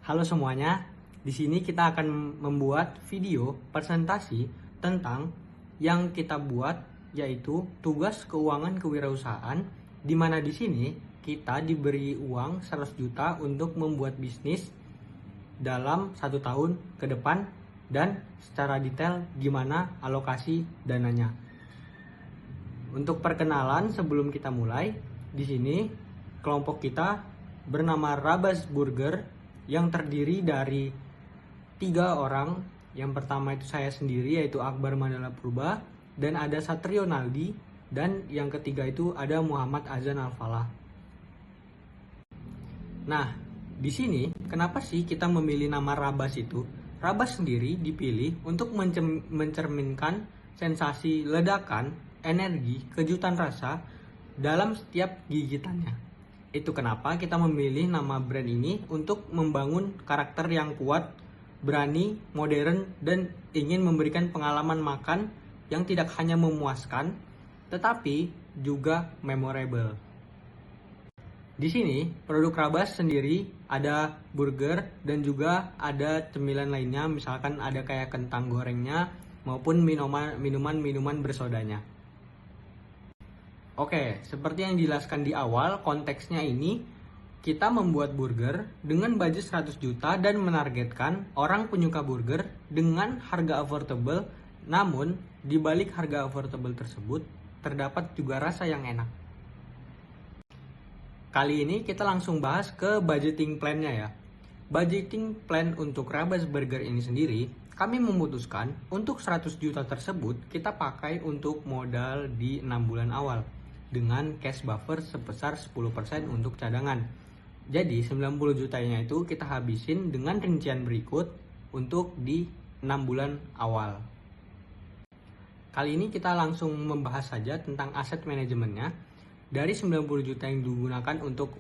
Halo semuanya, di sini kita akan membuat video presentasi tentang yang kita buat, yaitu tugas keuangan kewirausahaan, di mana di sini kita diberi uang 100 juta untuk membuat bisnis dalam 1 tahun ke depan dan secara detail gimana alokasi dananya. Untuk perkenalan sebelum kita mulai, di sini kelompok kita bernama Rabas Burger yang terdiri dari 3 orang. Yang pertama itu saya sendiri, yaitu Akbar Mandala Purba, dan ada Satrio Naldi, dan yang ketiga itu ada Muhammad Azan Al-Falah. Nah, di sini kenapa sih kita memilih nama Rabas itu? Rabas sendiri dipilih untuk mencerminkan sensasi ledakan, energi, kejutan rasa dalam setiap gigitannya. Itu kenapa kita memilih nama brand ini untuk membangun karakter yang kuat, berani, modern, dan ingin memberikan pengalaman makan yang tidak hanya memuaskan, tetapi juga memorable. Di sini produk Rabas sendiri ada burger dan juga ada cemilan lainnya, misalkan ada kayak kentang gorengnya maupun minuman bersodanya. Oke, seperti yang dijelaskan di awal, konteksnya ini kita membuat burger dengan budget 100 juta dan menargetkan orang penyuka burger dengan harga affordable, namun di balik harga affordable tersebut terdapat juga rasa yang enak. Kali ini kita langsung bahas ke budgeting plan-nya ya. Budgeting plan untuk Rabas Burger ini sendiri, kami memutuskan untuk 100 juta tersebut kita pakai untuk modal di 6 bulan awal dengan cash buffer sebesar 10% untuk cadangan. Jadi 90 jutanya itu kita habisin dengan rincian berikut untuk di 6 bulan awal. Kali ini kita langsung membahas saja tentang aset manajemennya. Dari 90 juta yang digunakan untuk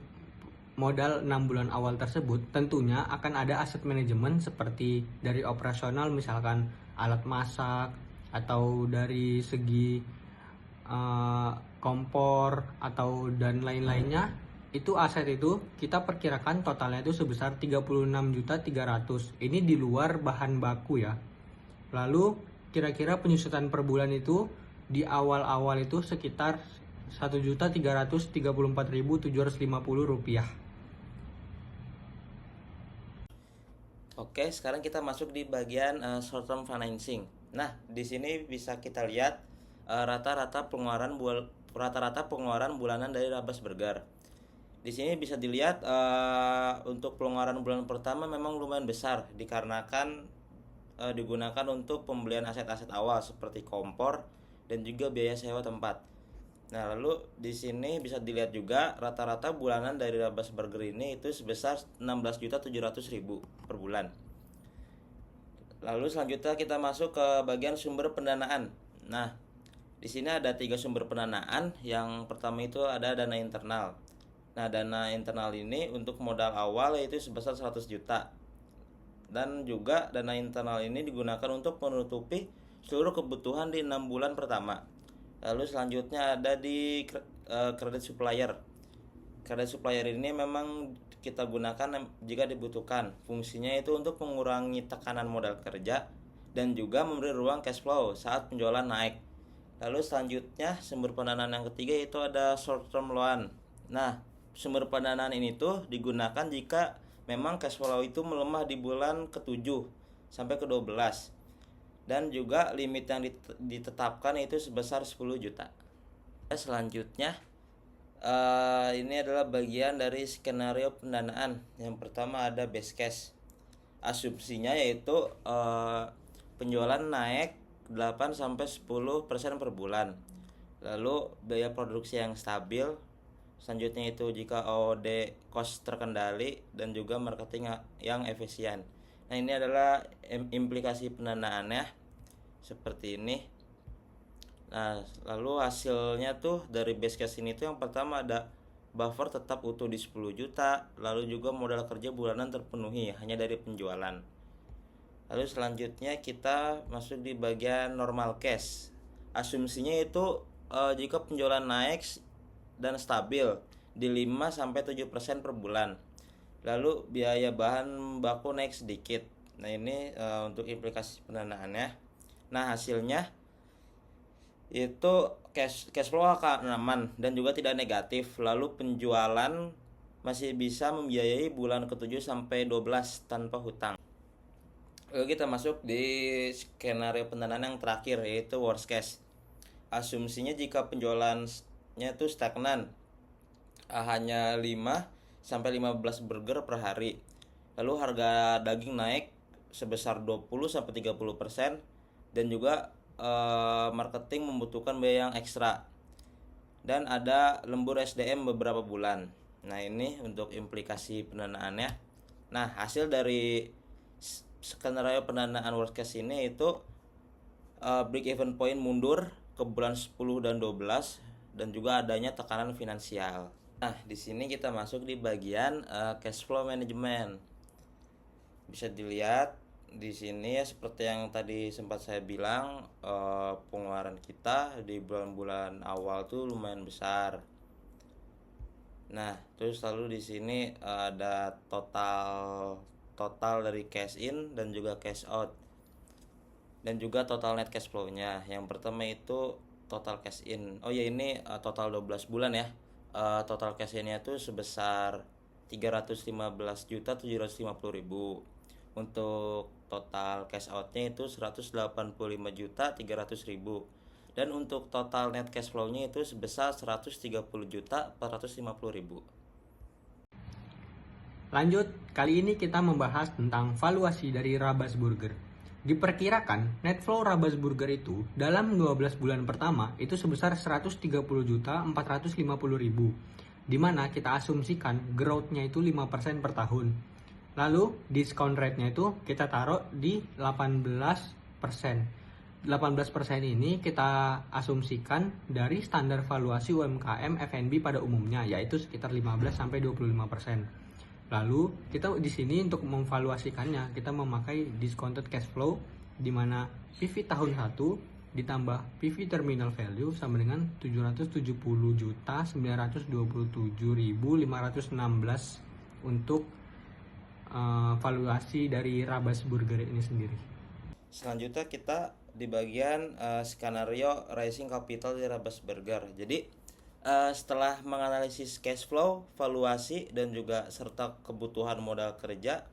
modal 6 bulan awal tersebut, tentunya akan ada aset manajemen seperti dari operasional, misalkan alat masak, atau dari segi kompor atau dan lain-lainnya. Itu aset itu kita perkirakan totalnya itu sebesar 36.300.000. Ini di luar bahan baku ya. Lalu kira-kira penyusutan per bulan itu di awal-awal itu sekitar 1.334.750 rupiah. Oke, sekarang kita masuk di bagian short term financing. Nah, di sini bisa kita lihat rata-rata pengeluaran bulanan dari Rabas Burger. Di sini bisa dilihat untuk pengeluaran bulan pertama memang lumayan besar dikarenakan digunakan untuk pembelian aset-aset awal seperti kompor dan juga biaya sewa tempat. Nah, lalu di sini bisa dilihat juga rata-rata bulanan dari Rabas Burger ini itu sebesar 16.700.000 per bulan. Lalu selanjutnya kita masuk ke bagian sumber pendanaan. Nah, di sini ada 3 sumber pendanaan. Yang pertama itu ada dana internal. Nah, dana internal ini untuk modal awal yaitu sebesar 100 juta. Dan juga dana internal ini digunakan untuk menutupi seluruh kebutuhan di 6 bulan pertama. Lalu selanjutnya ada di kredit supplier. Kredit supplier ini memang kita gunakan jika dibutuhkan. Fungsinya itu untuk mengurangi tekanan modal kerja dan juga memberi ruang cash flow saat penjualan naik. Lalu selanjutnya sumber pendanaan yang ketiga itu ada short term loan. Nah, sumber pendanaan ini tuh digunakan jika memang cash flow itu melemah di bulan ke-7 sampai ke-12. Dan juga limit yang ditetapkan itu sebesar 10 juta. Selanjutnya ini adalah bagian dari skenario pendanaan. Yang pertama ada base case. Asumsinya yaitu penjualan naik 8-10% per bulan. Lalu biaya produksi yang stabil. Selanjutnya itu jika OOD cost terkendali dan juga marketing yang efisien. Nah, ini adalah implikasi pendanaannya seperti ini. Nah, lalu hasilnya tuh dari base case ini tuh yang pertama ada buffer tetap utuh di 10 juta, lalu juga modal kerja bulanan terpenuhi hanya dari penjualan. Lalu selanjutnya kita masuk di bagian normal cash. Asumsinya itu jika penjualan naik dan stabil di 5-7% per bulan. Lalu biaya bahan baku naik sedikit. Nah, ini untuk implikasi pendanaannya. Nah, hasilnya itu cash flow akan aman dan juga tidak negatif. Lalu penjualan masih bisa membiayai bulan ke-7 sampai 12 tanpa hutang. Lalu kita masuk di skenario pendanaan yang terakhir, yaitu worst case. Asumsinya jika penjualannya itu stagnan, hanya 5 sampai 15 burger per hari. Lalu harga daging naik sebesar 20 sampai 30% dan juga marketing membutuhkan biaya yang ekstra. Dan ada lembur SDM beberapa bulan. Nah, ini untuk implikasi pendanaannya. Nah, hasil dari skenario pendanaan worst case ini itu break even point mundur ke bulan 10 dan 12 dan juga adanya tekanan finansial. Nah, di sini kita masuk di bagian cash flow management. Bisa dilihat di sini ya, seperti yang tadi sempat saya bilang, pengeluaran kita di bulan-bulan awal tuh lumayan besar. Nah, terus lalu di sini ada total dari cash in dan juga cash out. Dan juga total net cash flow-nya. Yang pertama itu total cash in. Oh ya, ini total 12 bulan ya. Total cash in-nya itu sebesar 315.750.000. Untuk total cash out-nya itu 185.300.000. Dan untuk total net cash flow-nya itu sebesar 130.450.000. Lanjut, kali ini kita membahas tentang valuasi dari Rabas Burger. Diperkirakan net flow Rabas Burger itu dalam 12 bulan pertama itu sebesar 130.450.000, di mana kita asumsikan growth-nya itu 5% per tahun. Lalu discount rate-nya itu kita taruh di 18%. 18% ini kita asumsikan dari standar valuasi UMKM F&B pada umumnya, yaitu sekitar 15-25%. Lalu kita di sini untuk memvaluasikannya kita memakai discounted cash flow, di mana PV tahun 1 ditambah PV terminal value sama dengan 770.927.516 untuk valuasi dari Rabas Burger ini sendiri. Selanjutnya kita di bagian skenario raising capital di Rabas Burger. Jadi setelah menganalisis cash flow, valuasi, dan juga serta kebutuhan modal kerja,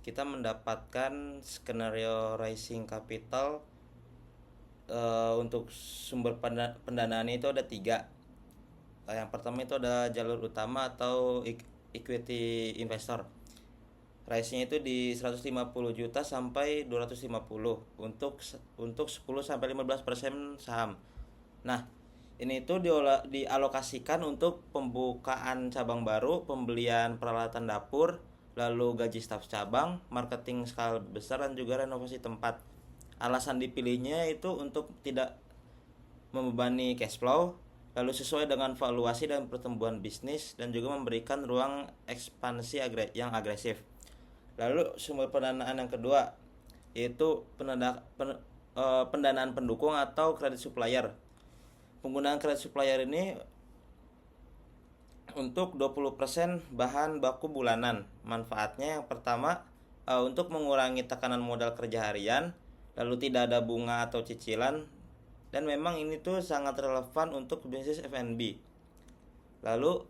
kita mendapatkan skenario raising capital. Untuk sumber pendanaan itu ada 3. Yang pertama itu ada jalur utama atau equity investor. Raising itu di 150 juta sampai 250 untuk 10 sampai 15% saham. Nah, ini itu dialokasikan untuk pembukaan cabang baru, pembelian peralatan dapur, lalu gaji staf cabang, marketing skala besar, dan juga renovasi tempat. Alasan dipilihnya itu untuk tidak membebani cash flow, lalu sesuai dengan valuasi dan pertumbuhan bisnis, dan juga memberikan ruang ekspansi yang agresif. Lalu sumber pendanaan yang kedua yaitu pendanaan pendukung atau kredit supplier. Penggunaan kredit supplier ini untuk 20% bahan baku bulanan. Manfaatnya yang pertama untuk mengurangi tekanan modal kerja harian, lalu tidak ada bunga atau cicilan, dan memang ini tuh sangat relevan untuk bisnis F&B. Lalu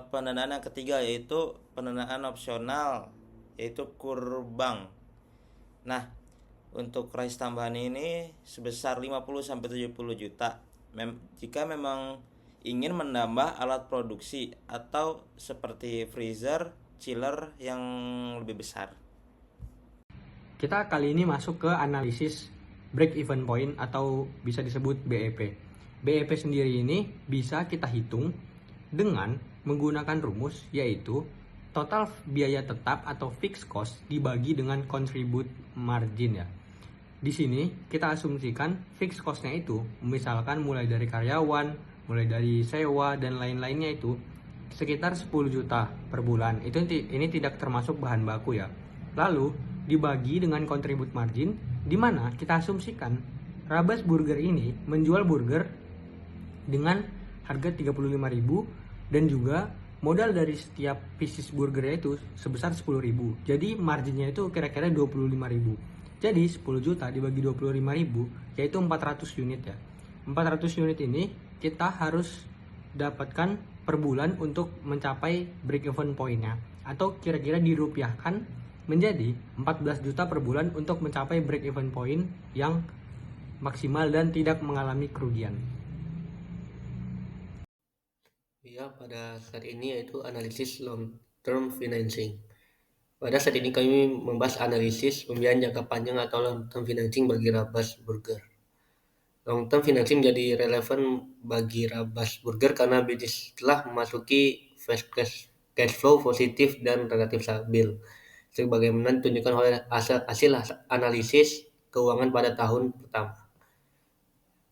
pendanaan yang ketiga yaitu pendanaan opsional, yaitu KUR bank. Nah, untuk raise tambahan ini sebesar 50-70 juta. Jika memang ingin menambah alat produksi atau seperti freezer, chiller yang lebih besar. Kita kali ini masuk ke analisis break even point atau bisa disebut BEP. BEP sendiri ini bisa kita hitung dengan menggunakan rumus, yaitu total biaya tetap atau fixed cost dibagi dengan contribute margin ya. Di sini kita asumsikan fixed cost-nya itu misalkan mulai dari karyawan, mulai dari sewa dan lain-lainnya itu sekitar 10 juta per bulan. Ini tidak termasuk bahan baku ya. Lalu dibagi dengan contribute margin, di mana kita asumsikan Rabas Burger ini menjual burger dengan harga 35.000 dan juga modal dari setiap pieces burgernya itu sebesar 10.000. Jadi marginnya itu kira-kira 25.000. Jadi 10 juta dibagi 25.000 yaitu 400 unit ya. 400 unit ini kita harus dapatkan per bulan untuk mencapai break even point-nya, atau kira-kira dirupiahkan menjadi 14 juta per bulan untuk mencapai break even point yang maksimal dan tidak mengalami kerugian. Ya, pada saat ini yaitu analisis long term financing. Pada saat ini kami membahas analisis pembiayaan jangka panjang atau long term financing bagi Rabas Burger. Long term financing menjadi relevan bagi Rabas Burger karena bisnis telah memasuki fast cash flow positif dan relatif stabil. Sebagaimana ditunjukkan oleh hasil analisis keuangan pada tahun pertama.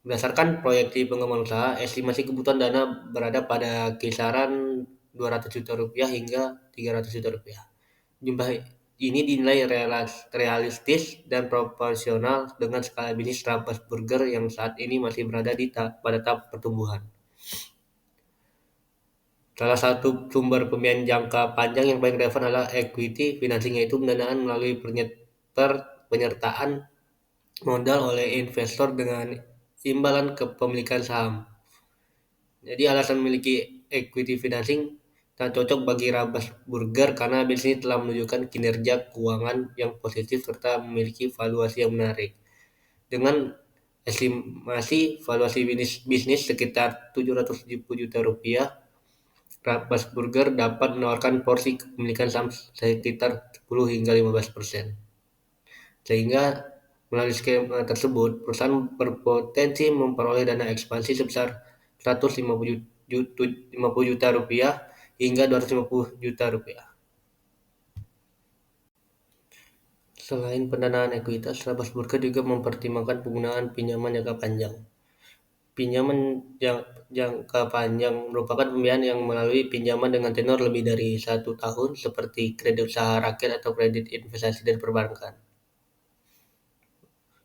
Berdasarkan proyeksi pengembangan usaha, estimasi kebutuhan dana berada pada kisaran 200 juta rupiah hingga 300 juta rupiah. Jumlah ini dinilai realistis dan proporsional dengan skala bisnis Rabas Burger yang saat ini masih berada pada tahap pertumbuhan. Salah satu sumber pembiayaan jangka panjang yang paling relevan adalah equity financing, yaitu pendanaan melalui penyertaan modal oleh investor dengan imbalan kepemilikan saham. Jadi alasan memiliki equity financing sangat cocok bagi Rabas Burger karena bisnis telah menunjukkan kinerja keuangan yang positif serta memiliki valuasi yang menarik. Dengan estimasi valuasi bisnis sekitar 770 juta rupiah, Rabas Burger dapat menawarkan porsi kepemilikan saham sekitar 10 hingga 15%. Sehingga melalui skema tersebut, perusahaan berpotensi memperoleh dana ekspansi sebesar 150 juta rupiah hingga 250 juta rupiah. Selain pendanaan ekuitas, Rabas Burger juga mempertimbangkan penggunaan pinjaman jangka panjang. Pinjaman jangka panjang merupakan pembiayaan yang melalui pinjaman dengan tenor lebih dari 1 tahun seperti kredit usaha rakyat atau kredit investasi dari perbankan.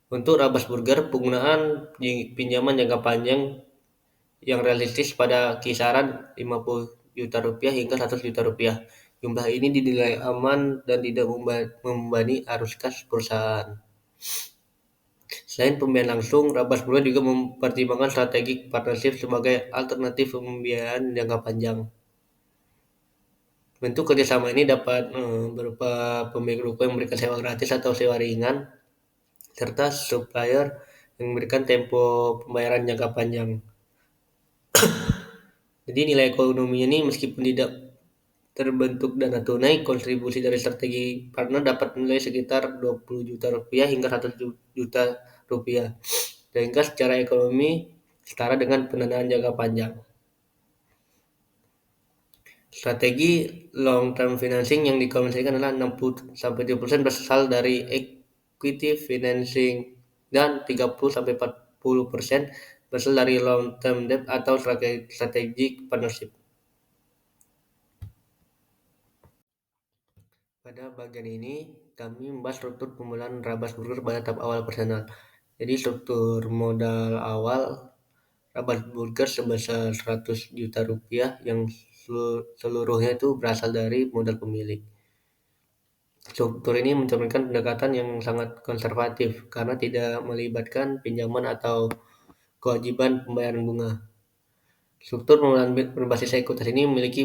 Untuk Rabas Burger, penggunaan pinjaman jangka panjang yang realistis pada kisaran 50 juta rupiah hingga 100 juta rupiah. Jumlah ini dinilai aman dan tidak membebani arus kas perusahaan. Selain pembiayaan langsung, Rabas Burger juga mempertimbangkan strategi partnership sebagai alternatif pembiayaan jangka panjang. Bentuk kerjasama ini dapat berupa pemilik ruko yang memberikan sewa gratis atau sewa ringan, serta supplier yang memberikan tempo pembayaran jangka panjang. Jadi nilai ekonominya ini meskipun tidak terbentuk dana tunai, kontribusi dari strategi partner dapat nilai sekitar 20 juta rupiah hingga 100 juta rupiah. Sehingga secara ekonomi setara dengan pendanaan jangka panjang. Strategi long term financing yang dikomunikasikan adalah 60-70% berasal dari equity financing dan 30-40% berasal dari long term debt atau strategic partnership. Pada bagian ini kami membahas struktur pemulihan Rabas Burger pada tahap awal personal. Jadi struktur modal awal Rabas Burger sebesar 100 juta rupiah yang seluruhnya itu berasal dari modal pemilik. Struktur ini mencerminkan pendekatan yang sangat konservatif karena tidak melibatkan pinjaman atau kewajiban pembayaran bunga. Struktur pengelolaan berbasis ekuitas ini memiliki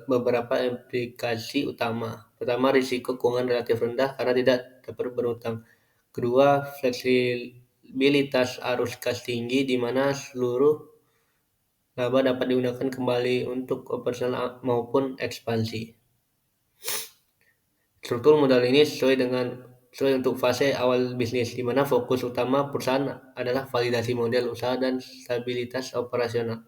beberapa implikasi utama. Pertama, risiko keuangan relatif rendah karena tidak dapat berutang. Kedua, fleksibilitas arus kas tinggi di mana seluruh laba dapat digunakan kembali untuk operasional maupun ekspansi. Struktur modal ini sesuai untuk fase awal bisnis, di mana fokus utama perusahaan adalah validasi model usaha dan stabilitas operasional.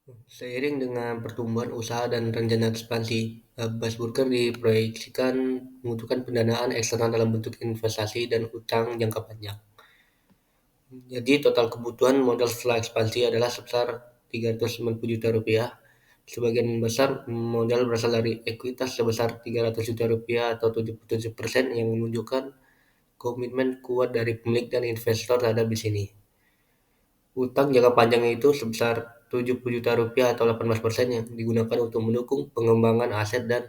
Seiring dengan pertumbuhan usaha dan rencana ekspansi, Rabas Burger diproyeksikan membutuhkan pendanaan eksternal dalam bentuk investasi dan utang jangka panjang. Jadi total kebutuhan modal setelah ekspansi adalah sebesar 390 juta rupiah. Sebagian besar modal berasal dari ekuitas sebesar 300 juta rupiah atau 77% yang menunjukkan komitmen kuat dari pemilik dan investor terhadap di sini. Utang jangka panjang itu sebesar Rp70 juta atau 18% yang digunakan untuk mendukung pengembangan aset dan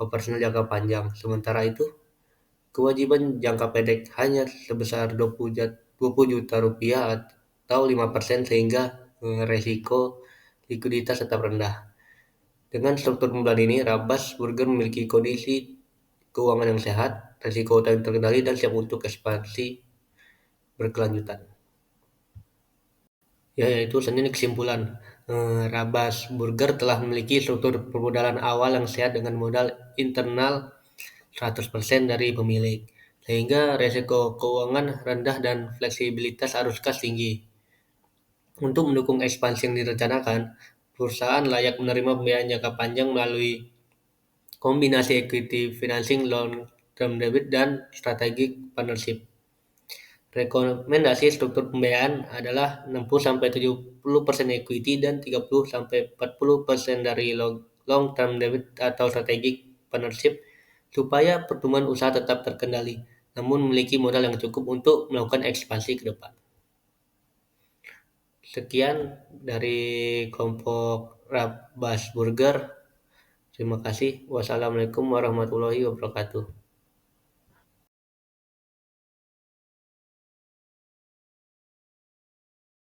operasional jangka panjang. Sementara itu, kewajiban jangka pendek hanya sebesar Rp20 juta atau 5% sehingga resiko likuiditas tetap rendah. Dengan struktur pembelaan ini, Rabas Burger memiliki kondisi keuangan yang sehat, risiko utang terkendali, dan siap untuk ekspansi berkelanjutan. Yaitu selanjutnya kesimpulan. Rabas Burger telah memiliki struktur permodalan awal yang sehat dengan modal internal 100% dari pemilik, sehingga resiko keuangan rendah dan fleksibilitas arus kas tinggi. Untuk mendukung ekspansi yang direncanakan, perusahaan layak menerima pembiayaan jangka panjang melalui kombinasi equity financing, long term debt, dan strategic partnership. Rekomendasi struktur pembiayaan adalah 60-70% equity dan 30-40% dari long term debt atau strategic partnership supaya pertumbuhan usaha tetap terkendali, namun memiliki modal yang cukup untuk melakukan ekspansi ke depan. Sekian dari kelompok Rabas Burger. Terima kasih. Wassalamualaikum warahmatullahi wabarakatuh.